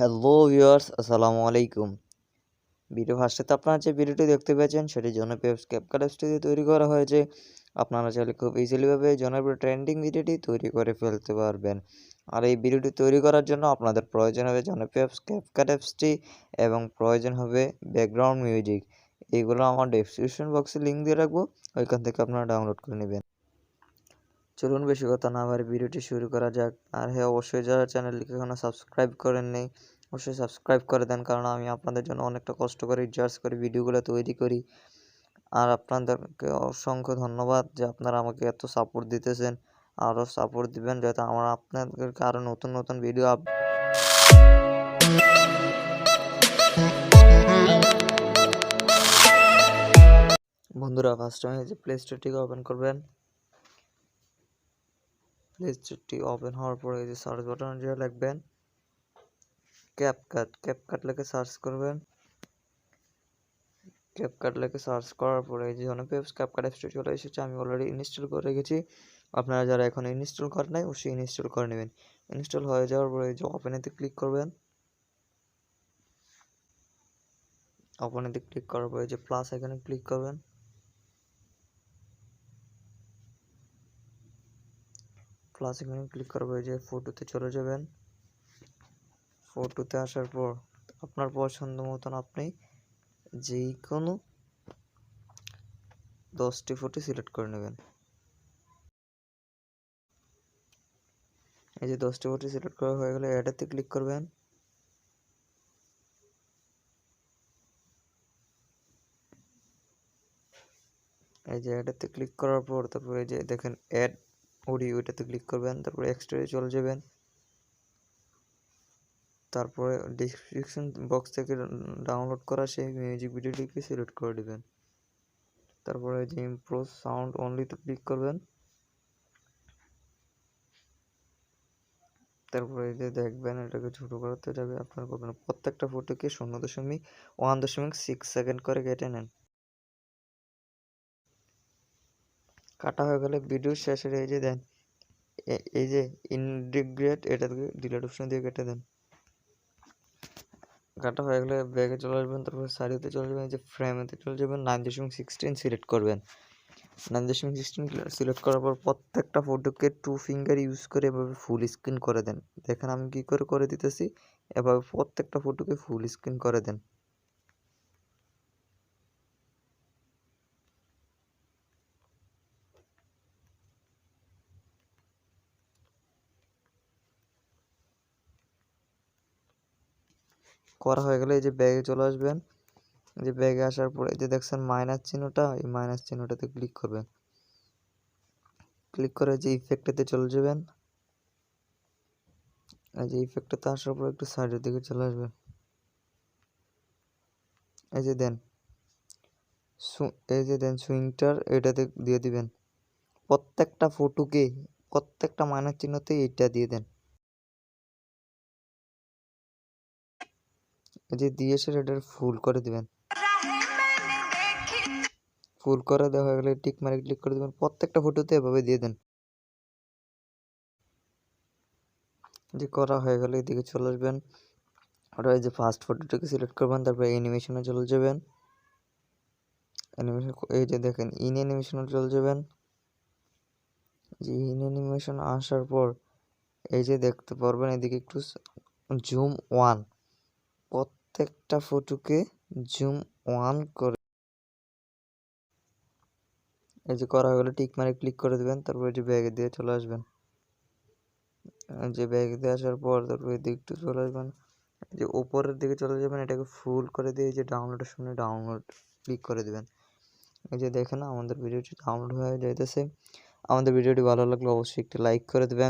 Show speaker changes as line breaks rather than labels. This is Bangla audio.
হ্যালো ভিউয়ার্স, আসসালামু আলাইকুম। ভিডিও ফার্স্টেতে আপনারা যে ভিডিওটি দেখতে পেয়েছেন সেটি জনপ্রিয় ক্যাপকাট অ্যাপস দিয়ে তৈরি করা হয়েছে। আপনারা চাইলে খুব ইজিলিভাবে জনপ্রিয় ট্রেন্ডিং ভিডিওটি তৈরি করে ফেলতে পারবেন। আর এই ভিডিওটি তৈরি করার জন্য আপনাদের প্রয়োজন হবে জনপ্রিয় অ্যাপস ক্যাপকাট অ্যাপসটি এবং প্রয়োজন হবে ব্যাকগ্রাউন্ড মিউজিক। এইগুলো আমার ডেসক্রিপশন বক্সে লিঙ্ক দিয়ে রাখবো, ওইখান থেকে আপনারা ডাউনলোড করে নেবেন। চলুন বেশি কথা না বাড়িয়ে ভিডিওটি শুরু করা যাক। আর হ্যাঁ, অবশ্যই যারা চ্যানেলটিকে এখনো সাবস্ক্রাইব করেননি অবশ্যই সাবস্ক্রাইব করে দেন, কারণ আমি আপনাদের জন্য অনেকটা কষ্ট করে রিসার্চ করে ভিডিওগুলো তৈরি করি। আর আপনাদেরকে অসংখ্য ধন্যবাদ যে আপনারা আমাকে এত সাপোর্ট দিতেছেন। আরও সাপোর্ট দিবেন যাতে আমার আপনাদেরকে আরও নতুন নতুন ভিডিও বন্ধুরা, ফার্স্ট টাইম যে প্লে স্টোরটিকে ওপেন করবেন। প্লে স্টোরটি ওপেন হওয়ার পরে এই যে সার্চ বাটন যেটা লিখবেন ক্যাপকাট লিখে সার্চ করবেন। ক্যাপকাট লিখে সার্চ করার পরে এই যে জনপ্রিয় ক্যাপকাট অ্যাপসটি চলে এসেছে। আমি অলরেডি ইনস্টল করে রেখেছি। আপনারা যারা এখন ইনস্টল করেন নাই অবশ্যই ইনস্টল করে নেবেন। ইনস্টল হয়ে যাওয়ার পরে এই যে ওপেনেতে ক্লিক করবেন। ওপেনেতে ক্লিক করার পরে যে প্লাস এখানে ক্লিক করবেন। প্লাস এখানে ক্লিক করার পরে যে ফটোতে চলে যাবেন। ফটোতে আসার পর আপনার পছন্দ মতন আপনি যেই কোনো 10টি ফটো সিলেক্ট করে নেবেন। এই যে 10টি ফটো সিলেক্ট করা হয়ে গেলে অ্যাডেতে ক্লিক করবেন। এই যে অ্যাডেতে ক্লিক করার পর তারপরে এই যে দেখেন অ্যাড অডিও, এটাতে ক্লিক করবেন। তারপরে এক্সট্রাতে চলে যাবেন। তারপরে ডেসক্রিপশন বক্স থেকে ডাউনলোড করা সেই মিউজিক ভিডিওটিকে সিলেক্ট করে দেবেন। তারপরে যে ইমপ্রোভ সাউন্ড অনলিতে ক্লিক করবেন। তারপরে এই যে দেখবেন এটাকে ছোটো করতে যাবে আপনার করবেন প্রত্যেকটা ফটোকে 0.1.6 সেকেন্ড করে কেটে নেন। কাটা হয়ে গেলে ভিডিওর শেষের এই যে দেন এই যে ইন্টিগ্রেট, এটাকে ডিলিট অপশন দিয়ে কেটে দেন। কাটা হয়ে গেলে ব্যাগে চলে আসবেন। তারপর সাইডেতে চলে যাবেন, এই যে ফ্রেমেতে চলে যাবেন, 9.16 সিলেক্ট করবেন। 9.16 সিলেক্ট করার পর প্রত্যেকটা ফটোকে 2 ফিঙ্গার ইউজ করে এভাবে ফুল স্ক্রিন করে দেন। দেখেন আমি কি করে দিতেছি। এভাবে প্রত্যেকটা ফটোকে ফুল স্ক্রিন করে দেন। করা হয়ে গেলে এই যে ব্যাগে চলে আসবেন। এই যে ব্যাগে আসার পর এই যে দেখছেন মাইনাস চিহ্নটা, এই মাইনাস চিহ্নটাতে ক্লিক করবেন। ক্লিক করে যে ইফেক্টেতে চলে যাবেন। এই যে ইফেক্টটাতে আসার পর একটু সাইডের দিকে চলে আসবেন। এই যে দেন সুইংটার, এটাতে দিয়ে দিবেন। প্রত্যেকটা ফটোকে প্রত্যেকটা মাইনাস চিহ্নতে এইটা দিয়ে দেন। এই যে দিয়ে এসে এটা ফুল করে দিবেন। ফুল করে দেওয়া হয়ে গেলে টিক মারে ক্লিক করে দেবেন। প্রত্যেকটা ফটোতে এভাবে দিয়ে দেন। যে করা হয়ে গেলে এদিকে চলে আসবেন। ওটা এই যে ফার্স্ট ফটোটাকে সিলেক্ট করবেন। তারপরে অ্যানিমেশনে চলে যাবেন। অ্যানিমেশন এই যে দেখেন ইন অ্যানিমেশনে চলে যাবেন। যে ইন অ্যানিমেশন আসার পর এই যে দেখতে পারবেন এদিকে একটু জুম ওয়ান, প্রত্যেকটা ফটোকে জুম ওয়ান করে এই যে করা হয়ে গেলে টিক মারে ক্লিক করে দেবেন। তারপর এই যে ব্যাগে দিয়ে চলে আসবেন। যে ব্যাগে দিয়ে আসার পর তারপর এদিকে একটু চলে আসবেন। যে উপরের দিকে চলে যাবেন, এটাকে ফুল করে দিয়ে এই যে ডাউনলোডের সামনে ডাউনলোড ক্লিক করে দেবেন। এই যে দেখেন আমাদের ভিডিওটি ডাউনলোড হয়ে যাইতেছে। আমাদের ভিডিওটি ভালো লাগলে অবশ্যই একটি লাইক করে দেবেন।